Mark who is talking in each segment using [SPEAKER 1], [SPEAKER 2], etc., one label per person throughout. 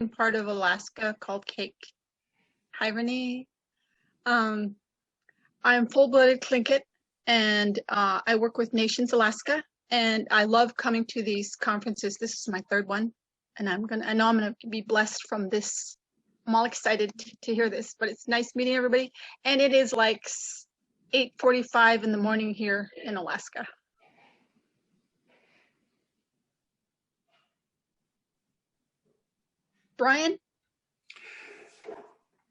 [SPEAKER 1] part of Alaska called Cake. Hi, Renee. I'm full-blooded Tlingit, and I work with Nations Alaska, and I love coming to these conferences. This is my third one, and I know I'm gonna be blessed from this. I'm all excited to hear this, but it's nice meeting everybody. And it is like 8:45 in the morning here in Alaska. Brian?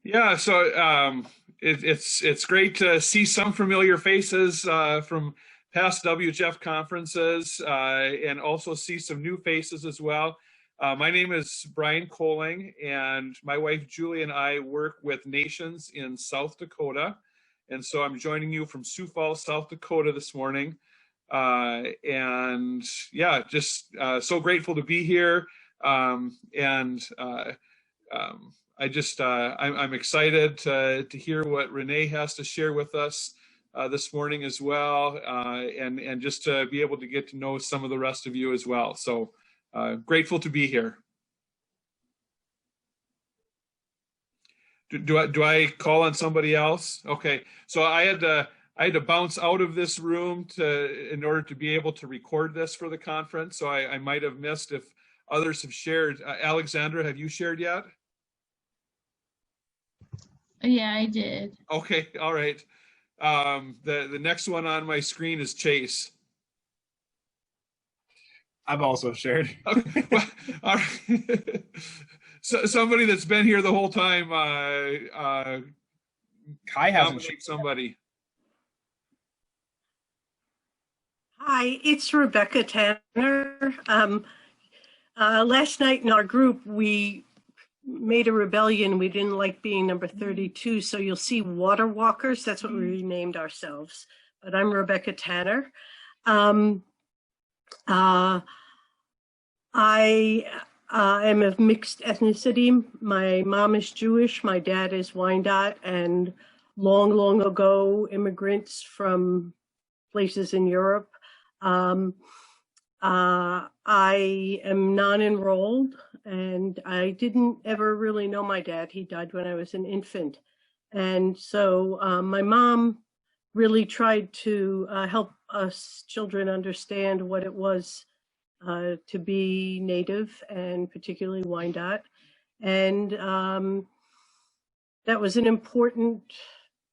[SPEAKER 2] Yeah, so it's great to see some familiar faces from past WJEF conferences and also see some new faces as well. My name is Brian Coling, and my wife Julie and I work with Nations in South Dakota. And so I'm joining you from Sioux Falls, South Dakota this morning. And yeah, just so grateful to be here. I'm excited to hear what Renee has to share with us this morning as well, and just to be able to get to know some of the rest of you as well. So grateful to be here. Do I call on somebody else? Okay, so I had to bounce out of this room in order to be able to record this for the conference. So I might have missed if others have shared. Alexandra, have you shared yet?
[SPEAKER 3] Yeah, I did.
[SPEAKER 2] Okay, all right. The next one on my screen is Chase.
[SPEAKER 4] I've also shared.
[SPEAKER 2] Okay, well, all right. So somebody that's been here the whole time.
[SPEAKER 4] Kai hasn't shared.
[SPEAKER 2] Somebody.
[SPEAKER 5] Hi, it's Rebecca Tanner. Last night in our group, we made a rebellion. We didn't like being number 32, so you'll see water walkers. That's what we renamed ourselves. But I'm Rebecca Tanner. I am of mixed ethnicity. My mom is Jewish, my dad is Wyandotte, and long, long ago, immigrants from places in Europe. I am non-enrolled, and I didn't ever really know my dad. He died when I was an infant. And so my mom really tried to help us children understand what it was to be Native, and particularly Wyandotte. And that was an important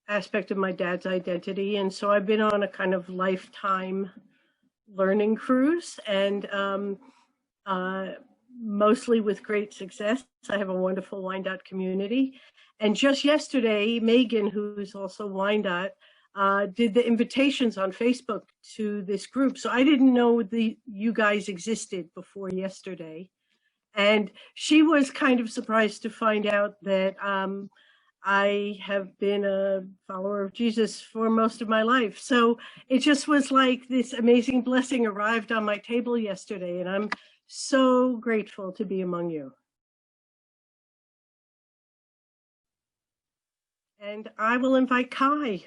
[SPEAKER 5] aspect of my dad's identity. And so I've been on a kind of lifetime learning cruise, and mostly with great success. I have a wonderful Wyandotte community. And just yesterday, Megan, who's also Wyandotte, did the invitations on Facebook to this group. So I didn't know you guys existed before yesterday. And she was kind of surprised to find out that I have been a follower of Jesus for most of my life. So it just was like this amazing blessing arrived on my table yesterday, and I'm so grateful to be among you. And I will invite Kai.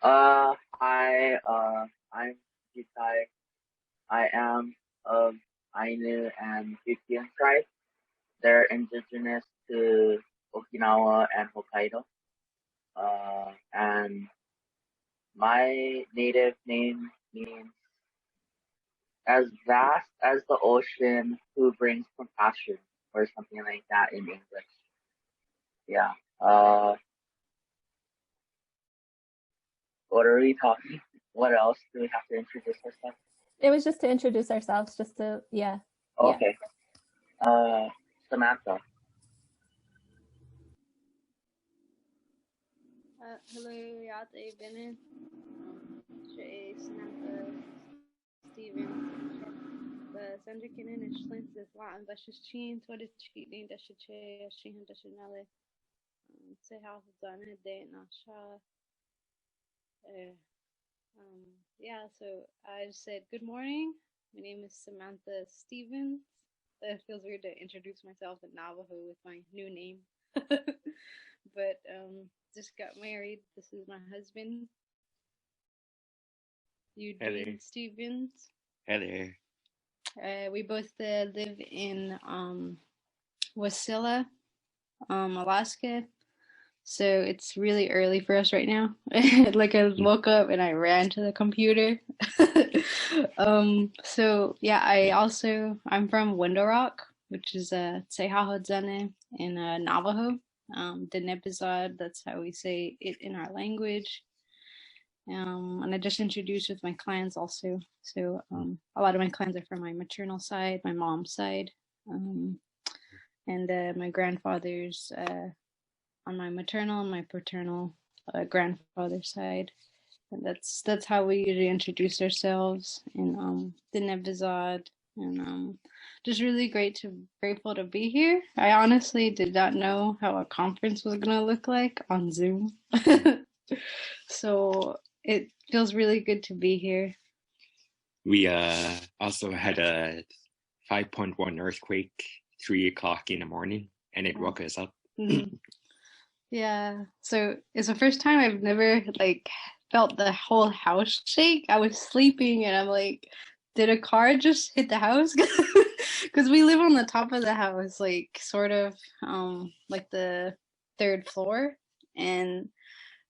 [SPEAKER 6] I'm Kai. I am of Ainu and Fiftian tribe. They're indigenous to Okinawa and Hokkaido. And my native name means as vast as the ocean who brings compassion, or something like that in English. Yeah. What are we talking? What else do we have to introduce ourselves?
[SPEAKER 7] It was just to introduce ourselves, just to, yeah.
[SPEAKER 6] Okay. Yeah. Samantha.
[SPEAKER 8] Hello, Yate Bennett. Samantha, Steven. Sandra Kinnan and Schlintz is Latin, Dash's Chin, what is cheating, Dash Che, Shihan Dashanale. Say how it's done a day, Nasha. Yeah, so I just said good morning. My name is Samantha Stevens. It feels weird to introduce myself in Navajo with my new name. But just got married. This is my husband, Eugene Stevens.
[SPEAKER 9] Hello.
[SPEAKER 8] We both live in Wasilla, Alaska. So it's really early for us right now. Like I woke up and I ran to the computer. So yeah, I'm from Window Rock, which is Tsehahodzane in Navajo. Dinepizad, that's how we say it in our language. And I just introduced with my clans also. So a lot of my clans are from my maternal side, my mom's side, and my grandfather's on my maternal and my paternal grandfather's side. And that's how we usually introduce ourselves in the Nevizad. And just really grateful to be here. I honestly did not know how a conference was gonna look like on Zoom. So it feels really good to be here.
[SPEAKER 9] We also had a 5.1 earthquake, 3 o'clock in the morning, and it woke us up.
[SPEAKER 8] Yeah, so it's the first time I've never like felt the whole house shake. I was sleeping and I'm like, did a car just hit the house? Because we live on the top of the house, like sort of like the 3rd floor. And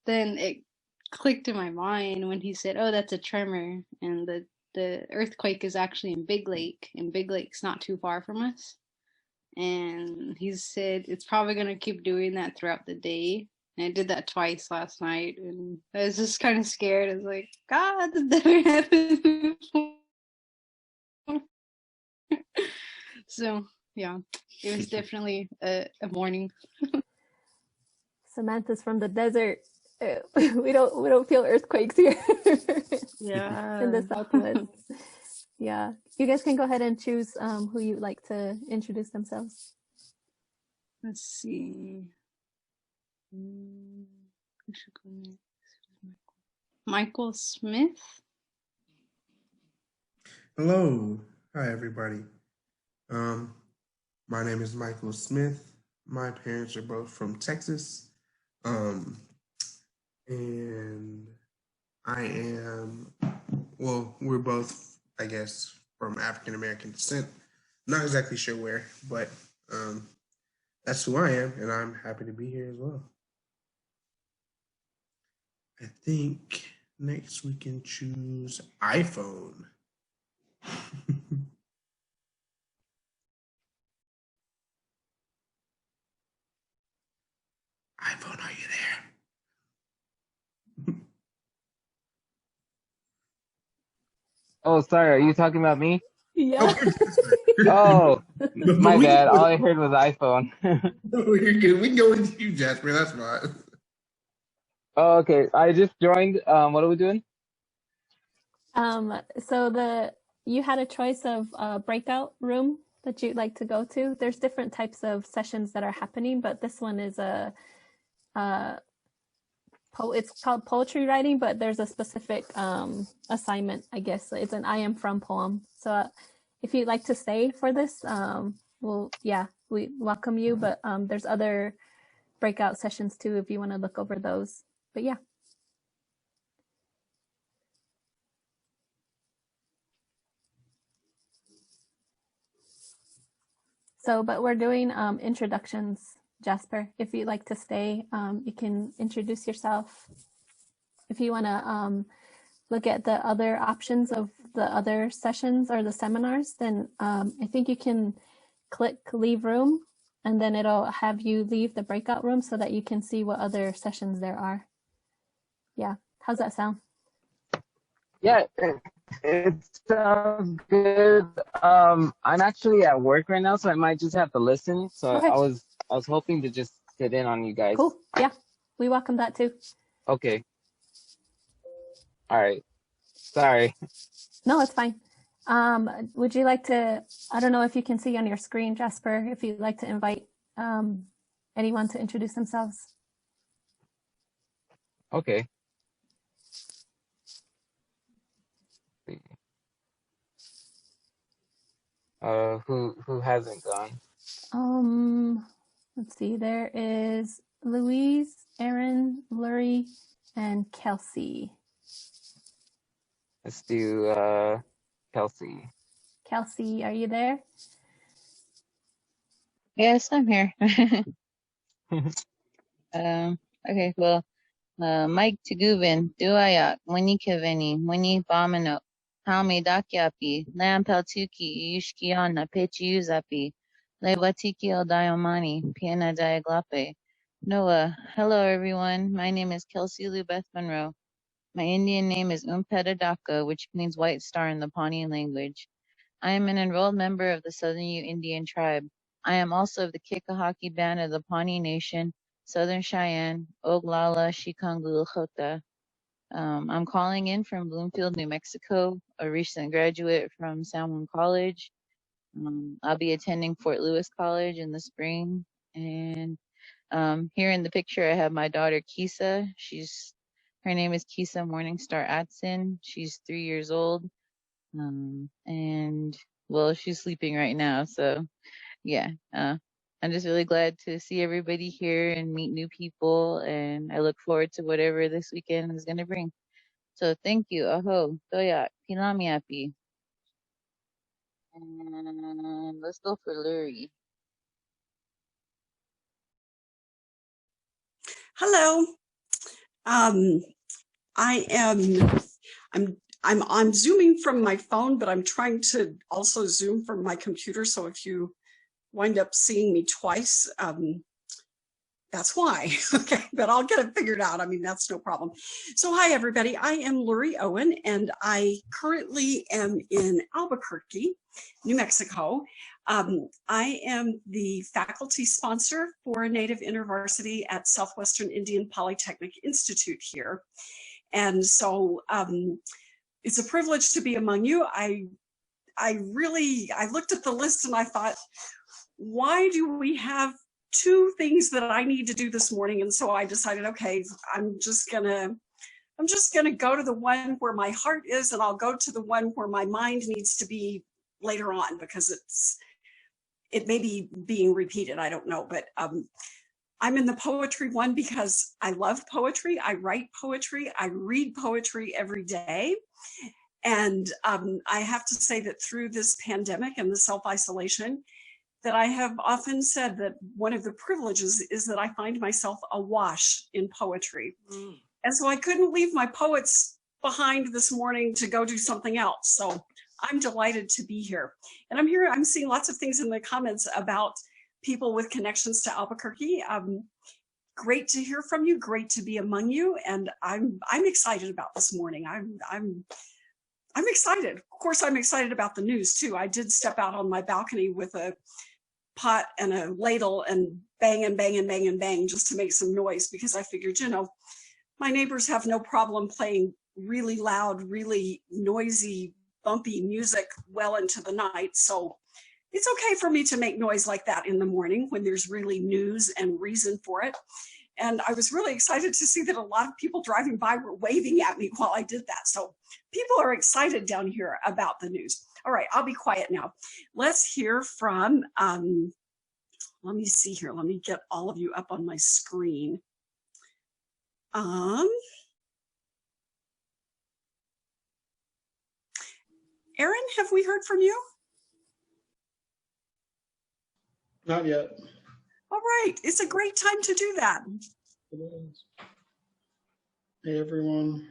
[SPEAKER 8] then it clicked in my mind when he said, oh, that's a tremor. And the earthquake is actually in Big Lake, and Big Lake's not too far from us. And he said it's probably going to keep doing that throughout the day. And I did that twice last night, and I was just kind of scared. I was like, God, that never happened before. So yeah, it was definitely a morning.
[SPEAKER 7] Samantha's from the desert. We don't feel earthquakes here.
[SPEAKER 5] Yeah.
[SPEAKER 7] In the Southwest. Yeah, you guys can go ahead and choose who you'd like to introduce themselves.
[SPEAKER 8] Let's see. I should go next. Michael Smith.
[SPEAKER 10] Hello. Hi, everybody. My name is Michael Smith. My parents are both from Texas. And I am, well, we're both, I guess, from African American descent. Not exactly sure where, but that's who I am, and I'm happy to be here as well. I think next we can choose iPhone. iPhone, are you there?
[SPEAKER 11] Oh, sorry. Are you talking about me?
[SPEAKER 7] Yeah.
[SPEAKER 11] Oh, my bad. All I heard was iPhone.
[SPEAKER 10] No, you're good. We can go with you, Jasper. That's fine.
[SPEAKER 11] Oh, okay. I just joined. What are we doing?
[SPEAKER 7] So you had a choice of a breakout room that you'd like to go to. There's different types of sessions that are happening, but this one is it's called poetry writing, but there's a specific assignment, I guess. It's an I am from poem. So if you'd like to stay for this, we welcome you, but there's other breakout sessions too if you want to look over those. But yeah. So, but we're doing introductions, Jasper. If you'd like to stay, you can introduce yourself. If you want to look at the other options of the other sessions or the seminars, then I think you can click leave room, and then it'll have you leave the breakout room so that you can see what other sessions there are. Yeah, how's that sound?
[SPEAKER 11] Yeah, it sounds good. I'm actually at work right now, so I might just have to listen. So
[SPEAKER 7] Okay.
[SPEAKER 11] I was hoping to just sit in on you guys.
[SPEAKER 7] Cool. Yeah, we welcome that too.
[SPEAKER 11] Okay. All right. Sorry.
[SPEAKER 7] No, it's fine. Would you like to, I don't know if you can see on your screen, Jasper, if you'd like to invite anyone to introduce themselves.
[SPEAKER 11] Okay. Who hasn't gone?
[SPEAKER 7] Let's see, there is Louise, Aaron, Lurie, and Kelsey.
[SPEAKER 11] Let's do Kelsey.
[SPEAKER 7] Kelsey, are you there?
[SPEAKER 12] Yes, I'm here. Okay, well, Mike Tagubin, Duayak, Winnie Kivini, Winnie Bomino, Hame Dakyapi, Lam Peltuki, Yushkiana, Pechi Uzapi, Lewatiki El Diomani, Piena Diaglape. Noah, hello everyone. My name is Kelsey Lou Beth Monroe. My Indian name is Umpedadaka, which means white star in the Pawnee language. I am an enrolled member of the Southern Ute Indian tribe. I am also of the Kikahaki band of the Pawnee Nation, Southern Cheyenne, Oglala, Shikangu, Lakota. I'm calling in from Bloomfield, New Mexico, a recent graduate from San Juan College. I'll be attending Fort Lewis College in the spring. And here in the picture, I have my daughter, Kisa. Her name is Kisa Morningstar Atson. She's 3 years old. And well, she's sleeping right now. So yeah, I'm just really glad to see everybody here and meet new people. And I look forward to whatever this weekend is going to bring. So thank you. Aho, Toya, Pilamiapi. And let's go for Luri.
[SPEAKER 13] Hello. I am I'm zooming from my phone, but I'm trying to also zoom from my computer. So if you wind up seeing me twice, that's why. Okay, but I'll get it figured out. I mean, that's no problem. So hi, everybody. I am Luri Owen, and I currently am in Albuquerque, New Mexico. I am the faculty sponsor for Native InterVarsity at Southwestern Indian Polytechnic Institute here. And so it's a privilege to be among you. I looked at the list and I thought, why do we have two things that I need to do this morning? And so I decided, okay, I'm just gonna go to the one where my heart is, and I'll go to the one where my mind needs to be later on, because it may be being repeated, I don't know. But I'm in the poetry one because I love poetry. I write poetry. I read poetry every day. And I have to say that through this pandemic and the self-isolation, that I have often said that one of the privileges is that I find myself awash in poetry. And so I couldn't leave my poets behind this morning to go do something else. So I'm delighted to be here. And I'm seeing lots of things in the comments about people with connections to Albuquerque. Great to hear from you, great to be among you. And I'm excited about this morning. I'm excited. Of course, I'm excited about the news too. I did step out on my balcony with a pot and a ladle and bang and bang and bang and bang just to make some noise, because I figured, my neighbors have no problem playing really loud, really noisy, bumpy music well into the night. So it's okay for me to make noise like that in the morning when there's really news and reason for it. And I was really excited to see that a lot of people driving by were waving at me while I did that. So people are excited down here about the news. All right, I'll be quiet now. Let's hear from, let me see here. Let me get all of you up on my screen. Erin, have we heard from you?
[SPEAKER 14] Not yet.
[SPEAKER 13] All right, it's a great time to do that.
[SPEAKER 14] It is. Hey everyone,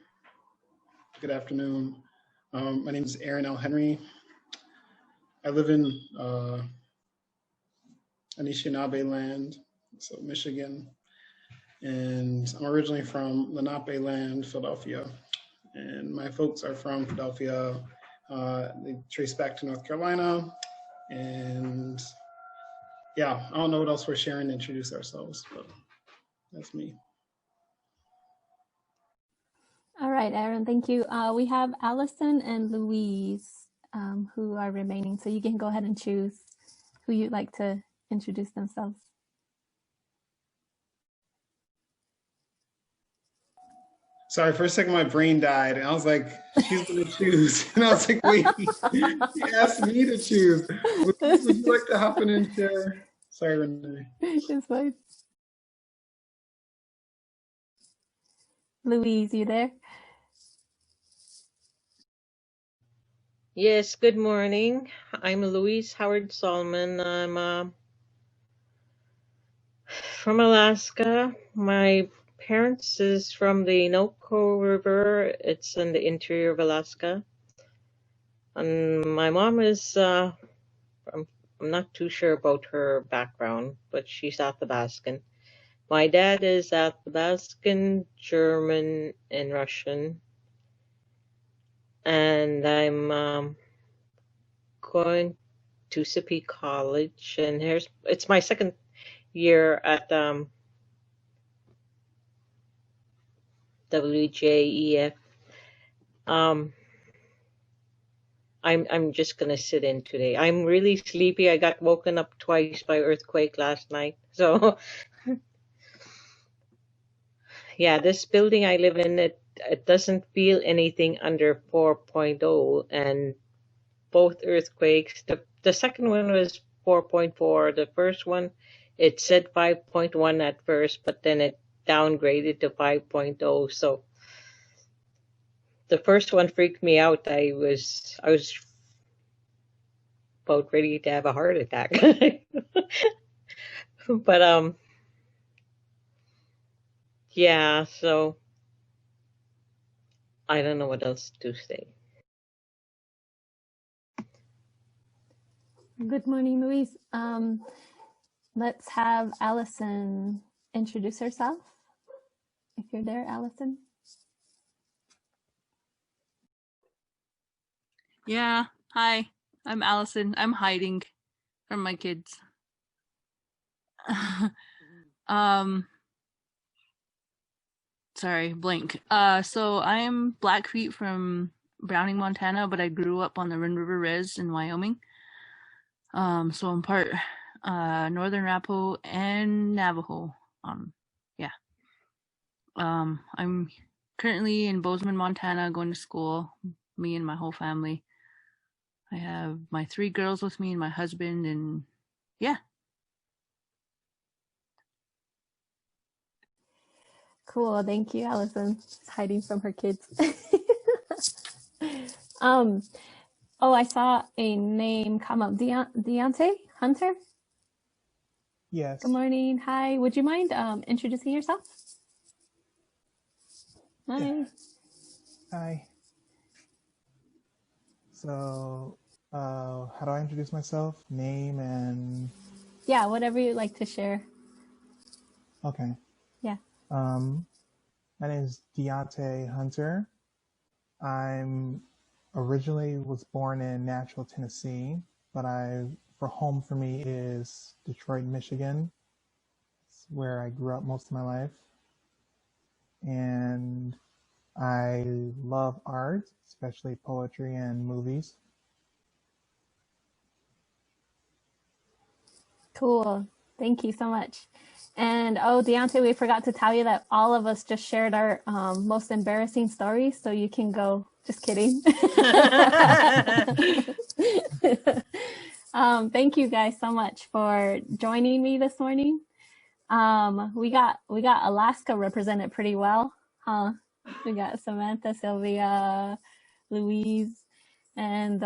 [SPEAKER 14] good afternoon. My name is Aaron L. Henry. I live in Anishinaabe land, so Michigan, and I'm originally from Lenape land, Philadelphia, and my folks are from Philadelphia. They trace back to North Carolina, and yeah, I don't know what else we're sharing to introduce ourselves, but that's me.
[SPEAKER 7] All right, Aaron, thank you. We have Allison and Louise who are remaining, so you can go ahead and choose who you'd like to introduce themselves.
[SPEAKER 14] Sorry, for a second my brain died, and I was like, she's gonna choose. And I was like, wait, she asked me to choose. Would you like to hop in and share? Sorry, Renee.
[SPEAKER 7] It's fine. Louise, you there?
[SPEAKER 15] Yes, good morning. I'm Louise Howard Solomon. I'm from Alaska. My parents is from the Noko River. It's in the interior of Alaska. And my mom is, I'm not too sure about her background, but she's Athabascan. My dad is Athabascan, German, and Russian. And I'm going to Sippy College, and it's my second year at WJEF. I'm just gonna sit in today. I'm really sleepy. I got woken up twice by earthquake last night. So yeah, this building I live in, it doesn't feel anything under 4.0, and both earthquakes. The second one was 4.4. The first one, it said 5.1 at first, but then it downgraded to 5.0. So the first one freaked me out. I was about ready to have a heart attack. But yeah, so I don't know what else to say.
[SPEAKER 7] Good morning, Louise. Let's have Allison introduce herself. If you're there, Allison.
[SPEAKER 16] Yeah, hi, I'm Allison. I'm hiding from my kids. Sorry, blink. So I'm Blackfeet from Browning, Montana, but I grew up on the Red River Res in Wyoming. So I'm part Northern Arapaho and Navajo. Yeah. I'm currently in Bozeman, Montana, going to school. Me and my whole family. I have my 3 girls with me and my husband, and yeah.
[SPEAKER 7] Cool, thank you, Allison. She's hiding from her kids. Oh, I saw a name come up. Beyonce Hunter?
[SPEAKER 17] Yes.
[SPEAKER 7] Good morning. Hi. Would you mind introducing yourself? Hi.
[SPEAKER 17] Yeah. Hi. So, how do I introduce myself? Name and...
[SPEAKER 7] Yeah, whatever you'd like to share.
[SPEAKER 17] Okay.
[SPEAKER 7] Yeah.
[SPEAKER 17] My name is Beyonce Hunter. I'm originally was born in Nashville, Tennessee, but home for me is Detroit, Michigan. It's where I grew up most of my life. And I love art, especially poetry and movies.
[SPEAKER 7] Cool. Thank you so much. And oh, Deontay, we forgot to tell you that all of us just shared our most embarrassing stories, so you can go. Just kidding. Thank you guys so much for joining me this morning. We got Alaska represented pretty well, huh? We got Samantha, Sylvia, Louise, and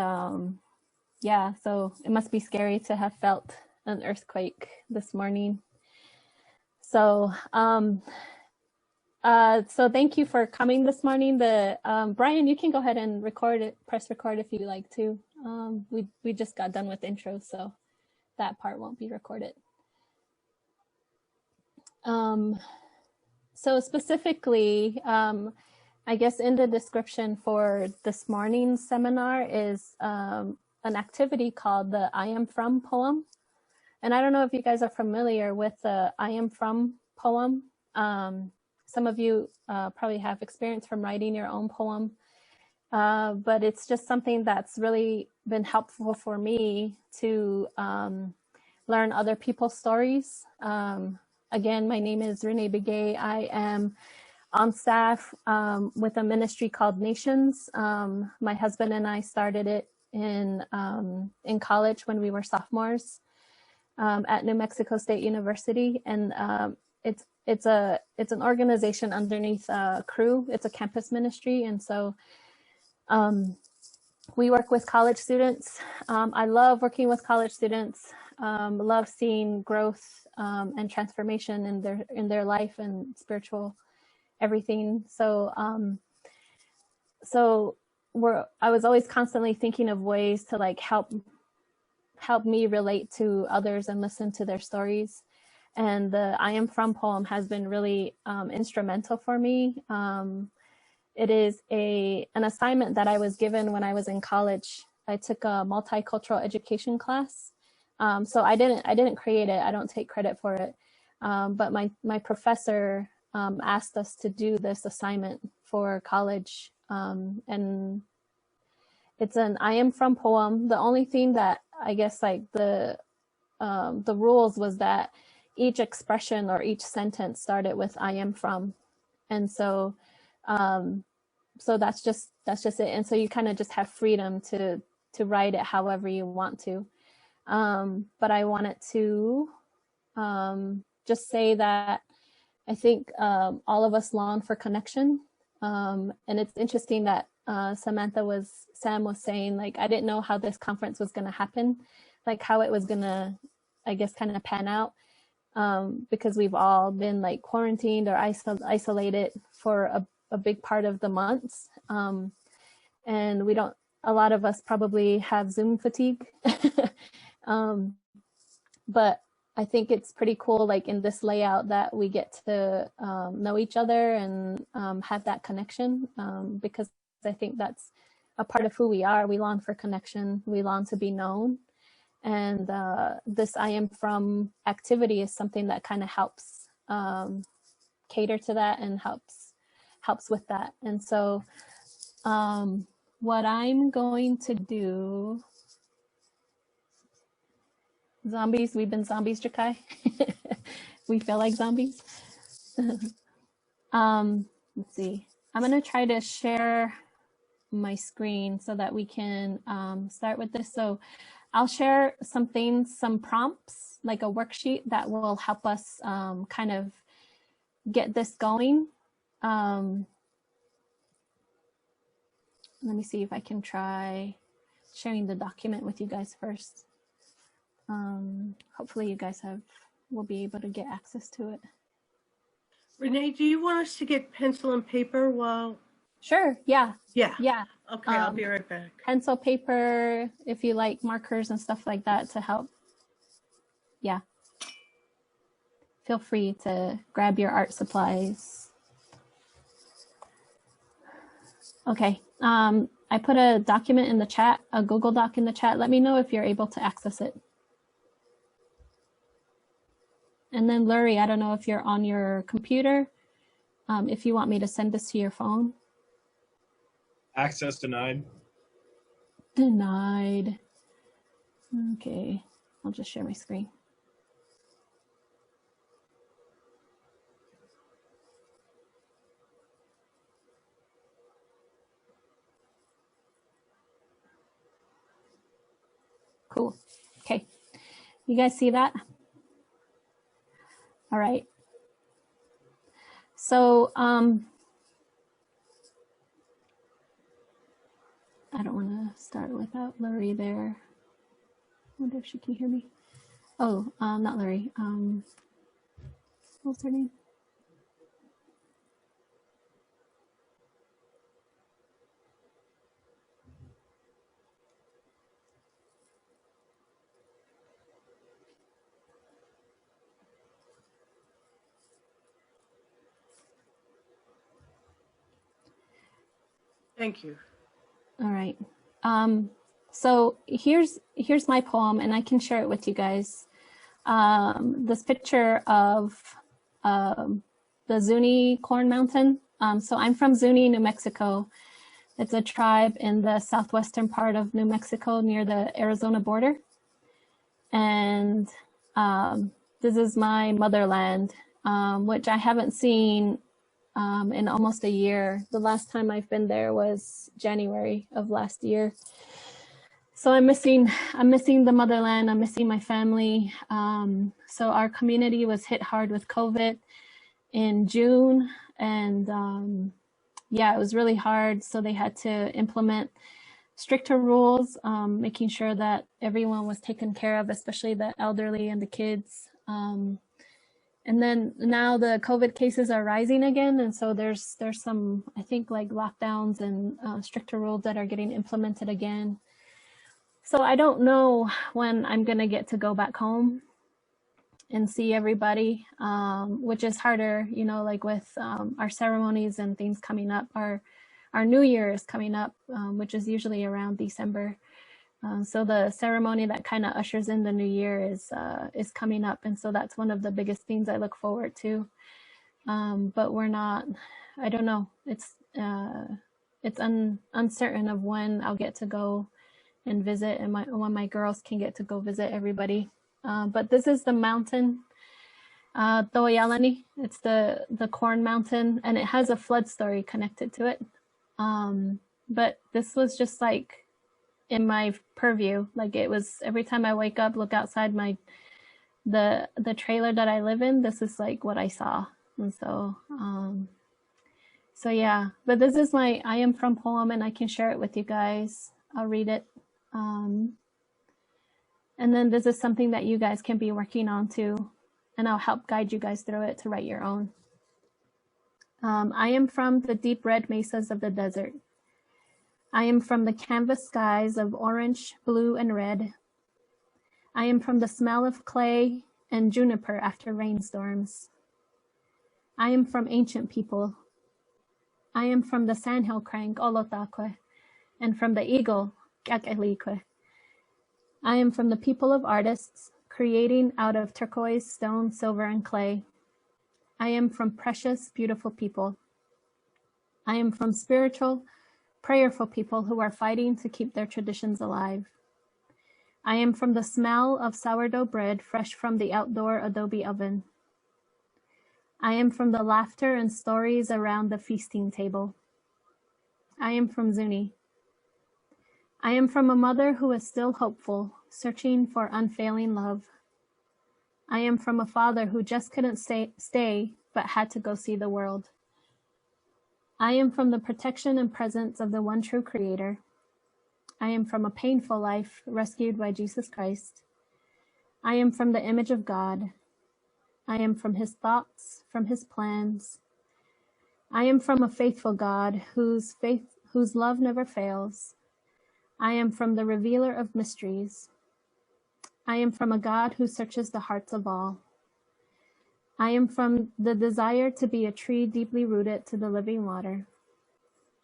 [SPEAKER 7] yeah, so it must be scary to have felt an earthquake this morning. So so thank you for coming this morning. Brian, you can go ahead and press record if you'd like to. We just got done with intro, so that part won't be recorded. So specifically, I guess in the description for this morning's seminar is an activity called the I Am From poem. And I don't know if you guys are familiar with the I Am From poem. Some of you probably have experience from writing your own poem, but it's just something that's really been helpful for me to learn other people's stories. Again, my name is Rene Begay. I am on staff with a ministry called Nations. My husband and I started it in college when we were sophomores at New Mexico State University, and it's an organization underneath Crew. It's a campus ministry, and so we work with college students. I love working with college students. Love seeing growth and transformation in their life and spiritual everything. So I was always constantly thinking of ways to like help me relate to others and listen to their stories. And the I Am From poem has been really instrumental for me. It is an assignment that I was given when I was in college. I took a multicultural education class. So I didn't create it. I don't take credit for it. But my professor asked us to do this assignment for college. And it's an I Am From poem. The only thing that I guess like the rules was that each expression or each sentence started with I am from. And so that's just it. And so you kind of just have freedom to write it however you want to. But I wanted to just say that I think all of us long for connection. And it's interesting that Sam was saying, like, I didn't know how this conference was going to happen, like how it was going to, I guess, kind of pan out. Because we've all been like quarantined or isolated for a big part of the months. And a lot of us probably have Zoom fatigue. But I think it's pretty cool, like in this layout, that we get to know each other and have that connection, because I think that's a part of who we are. We long for connection. We long to be known. And this I Am From activity is something that kind of helps cater to that and helps with that. And so what I'm going to do, zombies, we've been zombies, Jakai. We feel like zombies. Let's see. I'm going to try to share my screen so that we can start with this. So I'll share some prompts, like a worksheet that will help us kind of get this going. Let me see if I can try sharing the document with you guys first. Hopefully you guys will be able to get access to it.
[SPEAKER 5] Renee, do you want us to get pencil and paper while?
[SPEAKER 7] Sure, yeah.
[SPEAKER 5] Yeah.
[SPEAKER 7] Yeah.
[SPEAKER 5] Okay, I'll be right back.
[SPEAKER 7] Pencil, paper, if you like markers and stuff like that to help. Yeah. Feel free to grab your art supplies. Okay. I put a document in the chat, a Google Doc in the chat. Let me know if you're able to access it. And then Lurie, I don't know if you're on your computer, if you want me to send this to your phone.
[SPEAKER 4] Access denied.
[SPEAKER 7] Denied. Okay, I'll just share my screen. Cool. Okay, you guys see that? All right. So I don't want to start without Lurie there. I wonder if she can hear me. Oh, not Lurie. What's her name?
[SPEAKER 5] Thank you.
[SPEAKER 7] All right. So here's my poem, and I can share it with you guys. This picture of the Zuni Corn Mountain. So I'm from Zuni, New Mexico. It's a tribe in the southwestern part of New Mexico near the Arizona border. And this is my motherland, which I haven't seen in almost a year. The last time I've been there was January of last year. So I'm missing the motherland. I'm missing my family. So our community was hit hard with COVID in June, and yeah, it was really hard. So they had to implement stricter rules, making sure that everyone was taken care of, especially the elderly and the kids. And then now the COVID cases are rising again, and so there's some, I think, like lockdowns and stricter rules that are getting implemented again. So I don't know when I'm gonna get to go back home and see everybody, which is harder, you know, like with our ceremonies and things coming up. Our New Year is coming up, which is usually around December. So the ceremony that kind of ushers in the new year is coming up, and so that's one of the biggest things I look forward to. But we're not, I don't know. It's uncertain of when I'll get to go and visit, and when my girls can get to go visit everybody. But this is the mountain, Toyalani. It's the corn mountain, and it has a flood story connected to it. But this was just like in my purview. Like it was every time I wake up, look outside the trailer that I live in, this is like what I saw. And so so yeah, but this is my I Am From poem, and I can share it with you guys. I'll read it. And then this is something that you guys can be working on too, and I'll help guide you guys through it to write your own. I am from the deep red mesas of the desert. I am from the canvas skies of orange, blue, and red. I am from the smell of clay and juniper after rainstorms. I am from ancient people. I am from the sandhill crank, Olotakwe, and from the eagle, Kakelikwe. I am from the people of artists, creating out of turquoise, stone, silver, and clay. I am from precious, beautiful people. I am from spiritual, prayerful people who are fighting to keep their traditions alive. I am from the smell of sourdough bread fresh from the outdoor adobe oven. I am from the laughter and stories around the feasting table. I am from Zuni. I am from a mother who is still hopeful, searching for unfailing love. I am from a father who just couldn't stay but had to go see the world. I am from the protection and presence of the one true Creator. I am from a painful life rescued by Jesus Christ. I am from the image of God. I am from His thoughts, from His plans. I am from a faithful God whose love never fails. I am from the revealer of mysteries. I am from a God who searches the hearts of all. I am from the desire to be a tree deeply rooted to the living water.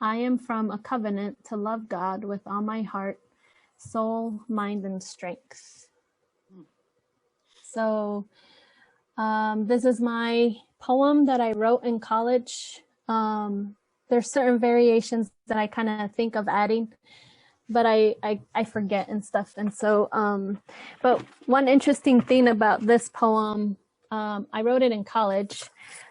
[SPEAKER 7] I am from a covenant to love God with all my heart, soul, mind, and strength. So this is my poem that I wrote in college. There's certain variations that I kind of think of adding, but I forget and stuff. And so, but one interesting thing about this poem, I wrote it in college.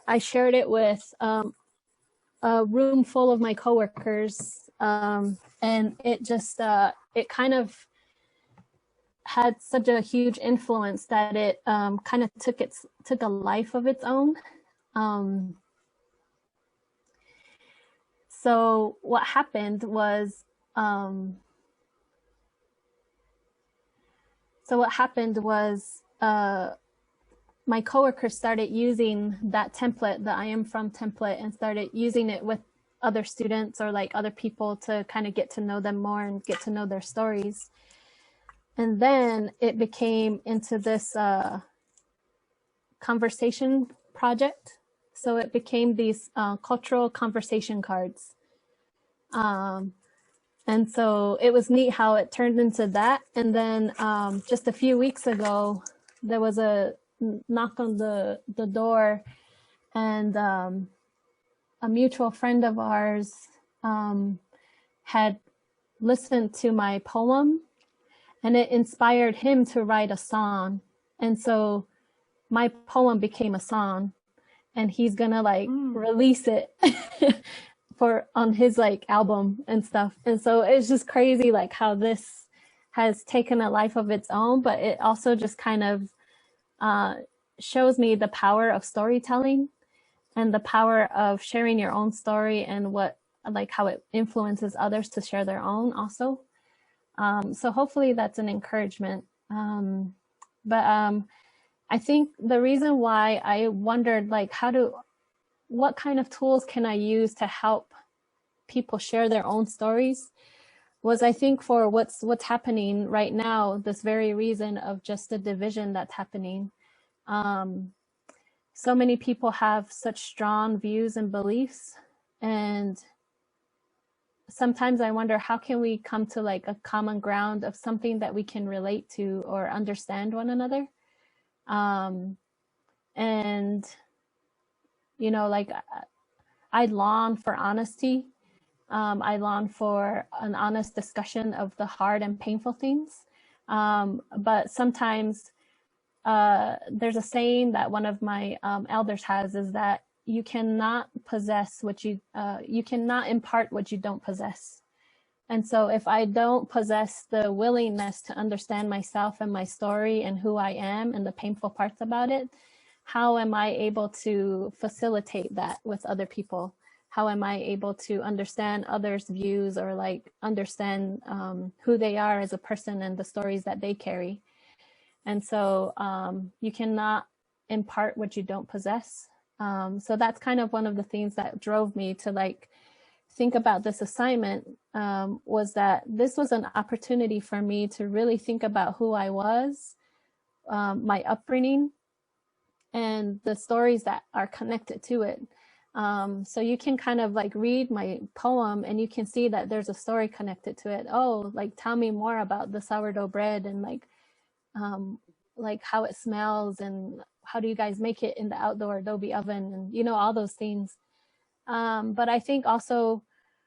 [SPEAKER 7] I shared it with a room full of my coworkers, and it just, it kind of had such a huge influence that it kind of took a life of its own. So what happened was, my coworkers started using that template, the I Am From template, and started using it with other students or like other people to kind of get to know them more and get to know their stories. And then it became into this conversation project. So it became these cultural conversation cards. And so it was neat how it turned into that. And then just a few weeks ago, there was a knock on the door, and a mutual friend of ours had listened to my poem, and it inspired him to write a song. And so my poem became a song, and he's gonna like release it on his like album and stuff. And so it's just crazy like how this has taken a life of its own, but it also just kind of shows me the power of storytelling and the power of sharing your own story, and what, like how it influences others to share their own also. So hopefully that's an encouragement. But I think the reason why I wondered, like, what kind of tools can I use to help people share their own stories, was I think for what's happening right now, this very reason of just the division that's happening. So many people have such strong views and beliefs, and sometimes I wonder, how can we come to like a common ground of something that we can relate to or understand one another? And, you know, like, I long for honesty. I long for an honest discussion of the hard and painful things. But sometimes there's a saying that one of my elders has, is that you cannot possess what you cannot impart what you don't possess. And so if I don't possess the willingness to understand myself and my story and who I am and the painful parts about it, how am I able to facilitate that with other people? How am I able to understand others' views, or like understand who they are as a person and the stories that they carry? And so you cannot impart what you don't possess. So that's kind of one of the things that drove me to like think about this assignment, was that this was an opportunity for me to really think about who I was, my upbringing, and the stories that are connected to it. So you can kind of like read my poem and you can see that there's a story connected to it. Oh, like, tell me more about the sourdough bread, and like how it smells, and how do you guys make it in the outdoor adobe oven, and you know, all those things. But I think also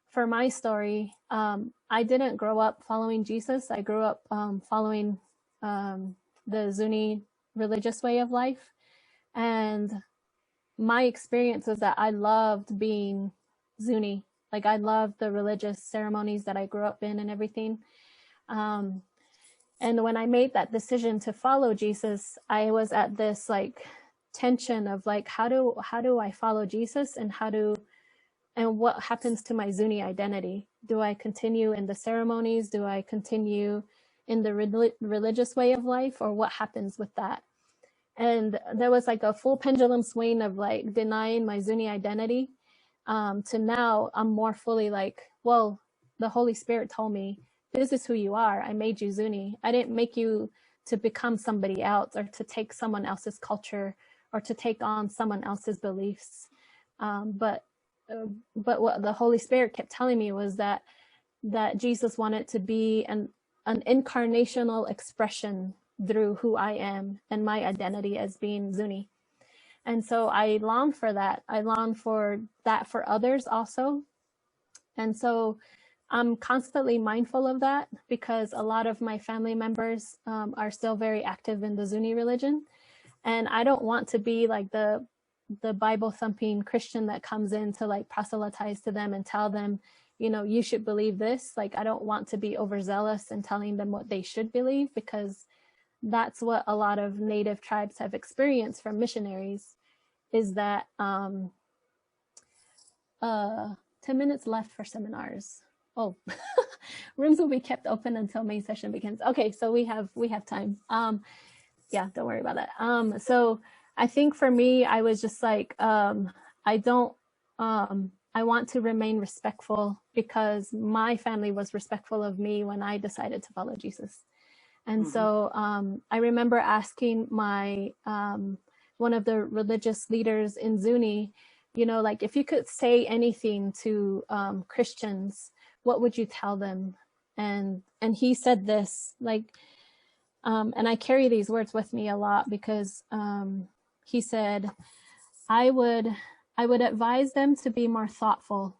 [SPEAKER 7] for my story, I didn't grow up following Jesus. I grew up following the Zuni religious way of life. And my experience was that I loved being Zuni. Like, I loved the religious ceremonies that I grew up in and everything. And when I made that decision to follow Jesus, I was at this like tension of like, how do I follow Jesus, and what happens to my Zuni identity? Do I continue in the ceremonies? Do I continue in the religious way of life, or what happens with that? And there was like a full pendulum swing of like denying my Zuni identity, to now I'm more fully like, well, the Holy Spirit told me, this is who you are. I made you Zuni. I didn't make you to become somebody else, or to take someone else's culture, or to take on someone else's beliefs. But what the Holy Spirit kept telling me was that Jesus wanted to be an incarnational expression through who I am and my identity as being Zuni. And so I long for that. I long for that for others also. And so I'm constantly mindful of that, because a lot of my family members are still very active in the Zuni religion. And I don't want to be like the Bible thumping Christian that comes in to like proselytize to them and tell them, you know, you should believe this. Like, I don't want to be overzealous in telling them what they should believe, because that's what a lot of Native tribes have experienced from missionaries, is that 10 minutes left for seminars. Oh, rooms will be kept open until main session begins. Okay, so we have time. Yeah, don't worry about that. So I think for me, I was just like, I want to remain respectful, because my family was respectful of me when I decided to follow Jesus. And so I remember asking my, one of the religious leaders in Zuni, you know, like, if you could say anything to Christians, what would you tell them? And he said this, like, and I carry these words with me a lot, because he said, I would advise them to be more thoughtful,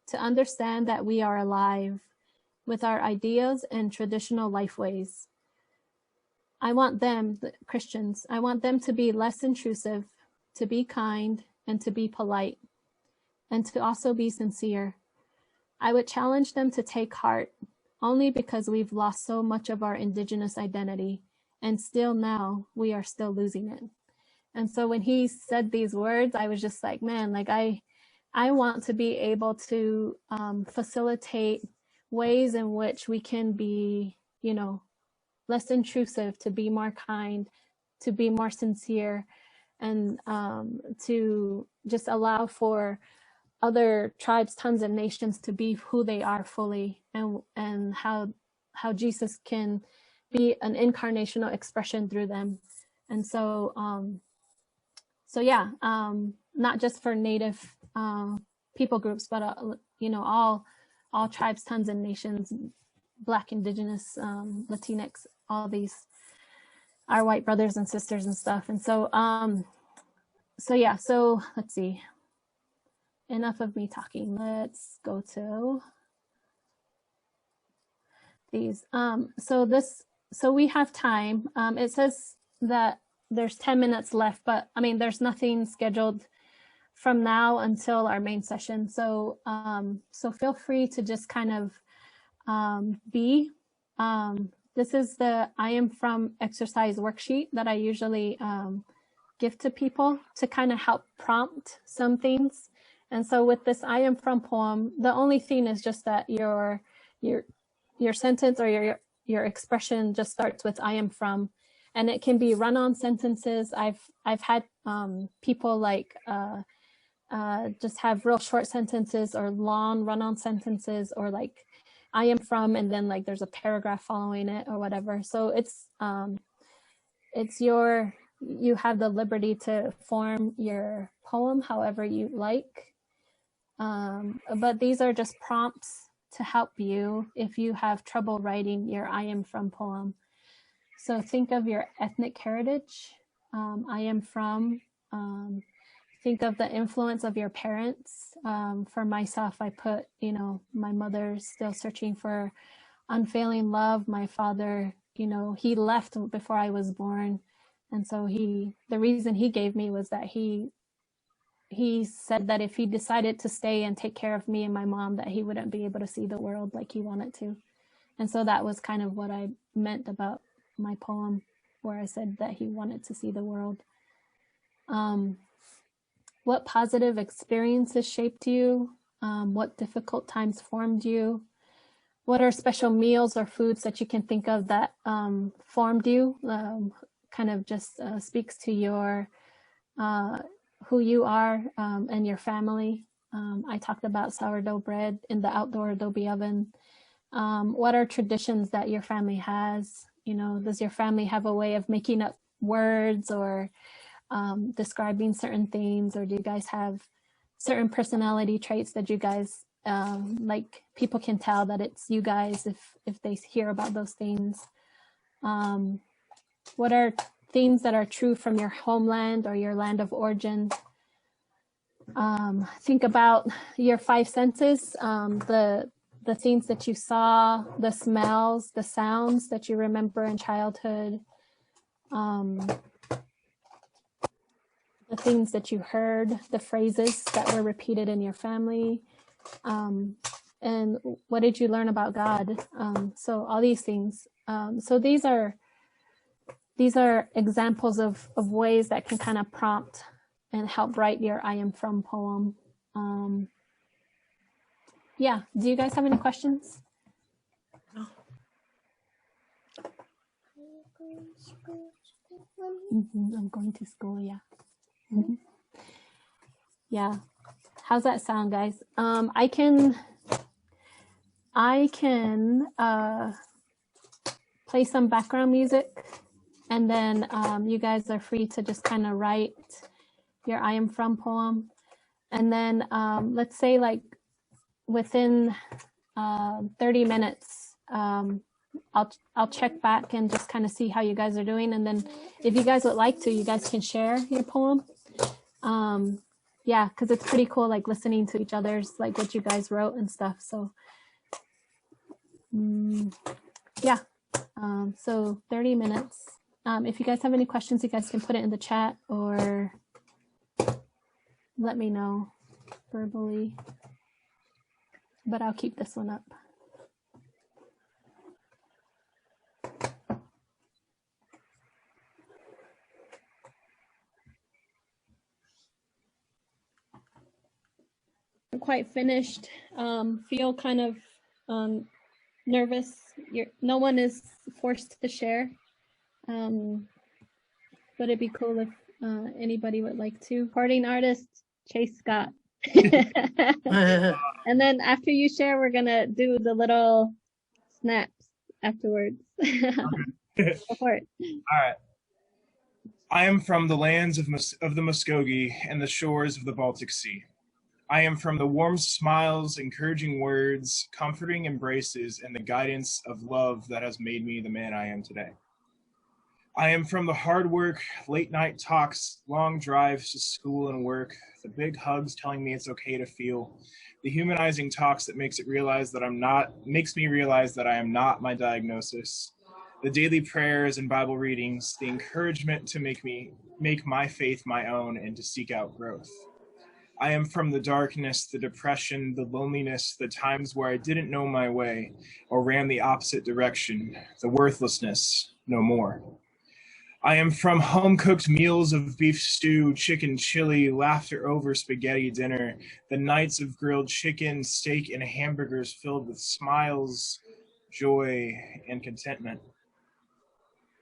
[SPEAKER 7] to understand that we are alive with our ideas and traditional life ways. I want them, the Christians, I want them to be less intrusive, to be kind, and to be polite, and to also be sincere. I would challenge them to take heart, only because we've lost so much of our indigenous identity, and still now we are still losing it. And so when he said these words, I was just like, man, like I want to be able to facilitate ways in which we can be, you know, less intrusive, to be more kind, to be more sincere, and to just allow for other tribes, tongues, and nations to be who they are fully, and how Jesus can be an incarnational expression through them. And so so yeah, not just for Native people groups, but you know, all tribes, tongues, and nations, Black, Indigenous, Latinx, all these, our white brothers and sisters and stuff. And so so yeah, so let's see, enough of me talking. Let's go to these. So we have time. It says that there's 10 minutes left, but I mean, there's nothing scheduled from now until our main session. So so feel free to just kind of be. This is the I Am From exercise worksheet that I usually give to people to kind of help prompt some things. And so with this I Am From poem, the only thing is just that your sentence or your expression just starts with I am from, and it can be run-on sentences. I've had people like just have real short sentences or long run-on sentences, or like I am from and then like there's a paragraph following it or whatever. So it's you have the liberty to form your poem however you like. But these are just prompts to help you if you have trouble writing your I am from poem. So think of your ethnic heritage. I am from. Think of the influence of your parents. For myself, I put, you know, my mother's still searching for unfailing love. My father, you know, he left before I was born. And so the reason he gave me was that he said that if he decided to stay and take care of me and my mom, that he wouldn't be able to see the world like he wanted to. And so that was kind of what I meant about my poem, where I said that he wanted to see the world. What positive experiences shaped you? What difficult times formed you? What are special meals or foods that you can think of that formed you? Kind of just speaks to your who you are and your family. I talked about sourdough bread in the outdoor adobe oven. What are traditions that your family has? You know, does your family have a way of making up words or describing certain things, or do you guys have certain personality traits that you guys like people can tell that it's you guys if they hear about those things? What are things that are true from your homeland or your land of origin? Think about your five senses, the things that you saw, the smells, the sounds that you remember in childhood, the things that you heard, the phrases that were repeated in your family, and what did you learn about God? So all these things. So these are examples of ways that can kind of prompt and help write your I am from poem. Yeah, do you guys have any questions?
[SPEAKER 5] No.
[SPEAKER 7] I'm going to school, yeah. Yeah, how's that sound, guys? I can play some background music, and then you guys are free to just kind of write your I am from poem. And then let's say like within 30 minutes, I'll check back and just kind of see how you guys are doing. And then if you guys would like to, you guys can share your poem. Yeah, because it's pretty cool, like listening to each other's, like what you guys wrote and stuff. So yeah, so 30 minutes. If you guys have any questions, you guys can put it in the chat or let me know verbally, but I'll keep this one up. Quite finished. Feel kind of nervous. No one is forced to share. But it'd be cool if anybody would like to. Recording artist, Chase Scott. And then after you share, we're gonna do the little snaps afterwards. Go for it.
[SPEAKER 4] All right. I am from the lands of the Muskogee and the shores of the Baltic Sea. I am from the warm smiles, encouraging words, comforting embraces, and the guidance of love that has made me the man I am today. I am from the hard work, late night talks, long drives to school and work, the big hugs telling me it's okay to feel, the humanizing talks that makes me realize that I am not my diagnosis, the daily prayers and Bible readings, the encouragement to make my faith my own and to seek out growth. I am from the darkness, the depression, the loneliness, the times where I didn't know my way or ran the opposite direction, the worthlessness, no more. I am from home-cooked meals of beef stew, chicken chili, laughter over spaghetti dinner, the nights of grilled chicken, steak, and hamburgers filled with smiles, joy, and contentment.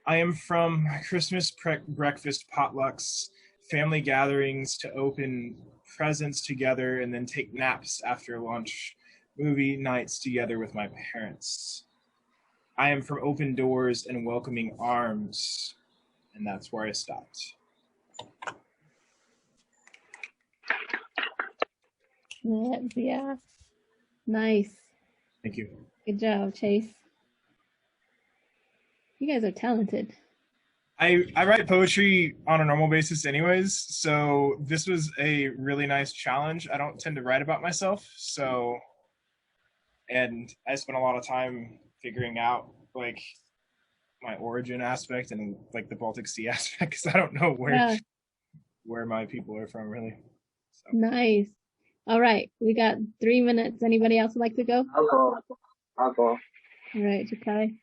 [SPEAKER 4] I am from Christmas breakfast potlucks, family gatherings to open presents together and then take naps after lunch, movie nights together with my parents. I am from open doors and welcoming arms, and that's where I stopped.
[SPEAKER 7] Yeah. Nice.
[SPEAKER 4] Thank you.
[SPEAKER 7] Good job, Chase. You guys are talented.
[SPEAKER 4] I write poetry on a normal basis anyways, so this was a really nice challenge. I don't tend to write about myself, and I spent a lot of time figuring out like my origin aspect and like the Baltic Sea aspect, because I don't know where my people are from really. So.
[SPEAKER 7] Nice. All right, we got 3 minutes. Anybody else would like to go?
[SPEAKER 6] I'll go.
[SPEAKER 7] All right, Jakai.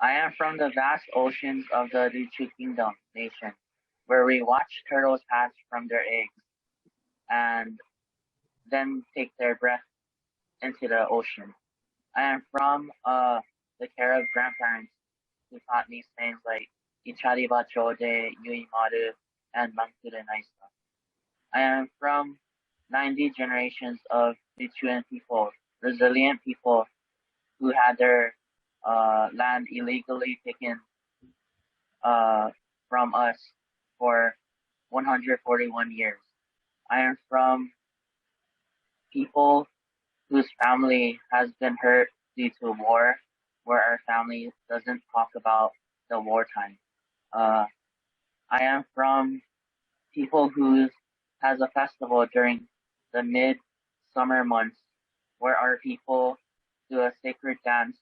[SPEAKER 6] I am from the vast oceans of the Duchy Kingdom nation, where we watch turtles hatch from their eggs and then take their breath into the ocean. I am from the care of grandparents who taught me things like Ichariba Chode, Yuimaru, and Mangkure Naisa. I am from 90 generations of Sichuan people, resilient people who had their land illegally taken from us for 141 years. I am from people whose family has been hurt due to war, where our family doesn't talk about the wartime. I am from people who has a festival during the mid-summer months, where our people do a sacred dance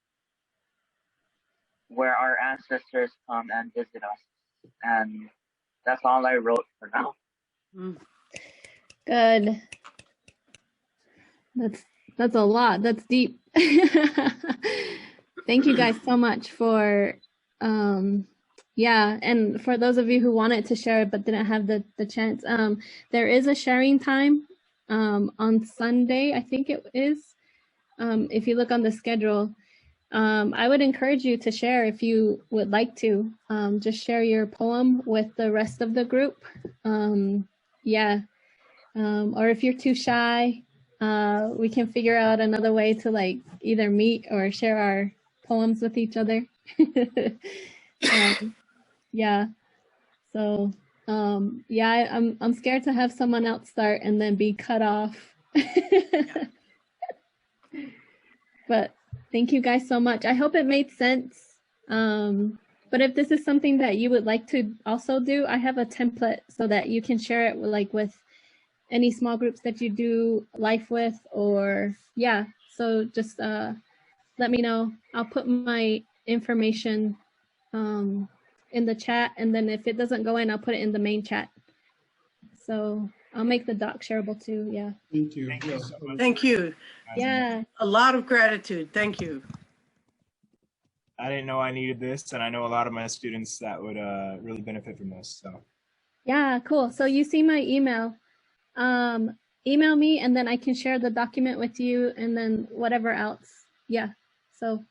[SPEAKER 6] where our ancestors come and visit us. And that's all I wrote for now.
[SPEAKER 7] Good. That's a lot. That's deep. Thank you guys so much for and for those of you who wanted to share but didn't have the chance, there is a sharing time on Sunday, I think it is. If you look on the schedule, I would encourage you to share if you would like to. Just share your poem with the rest of the group. Or if you're too shy, we can figure out another way to like either meet or share our poems with each other. I'm scared to have someone else start and then be cut off. But thank you guys so much. I hope it made sense. But if this is something that you would like to also do, I have a template so that you can share it with any small groups that you do life with, or so just let me know. I'll put my information in the chat, and then if it doesn't go in, I'll put it in the main chat. So I'll make the doc shareable too.
[SPEAKER 14] Thank you.
[SPEAKER 5] Thank you.
[SPEAKER 7] Yeah.
[SPEAKER 5] A lot of gratitude. Thank you.
[SPEAKER 4] I didn't know I needed this, and I know a lot of my students that would really benefit from this. So.
[SPEAKER 7] Yeah, cool. So you see my email. Email me, and then I can share the document with you, and then whatever else. So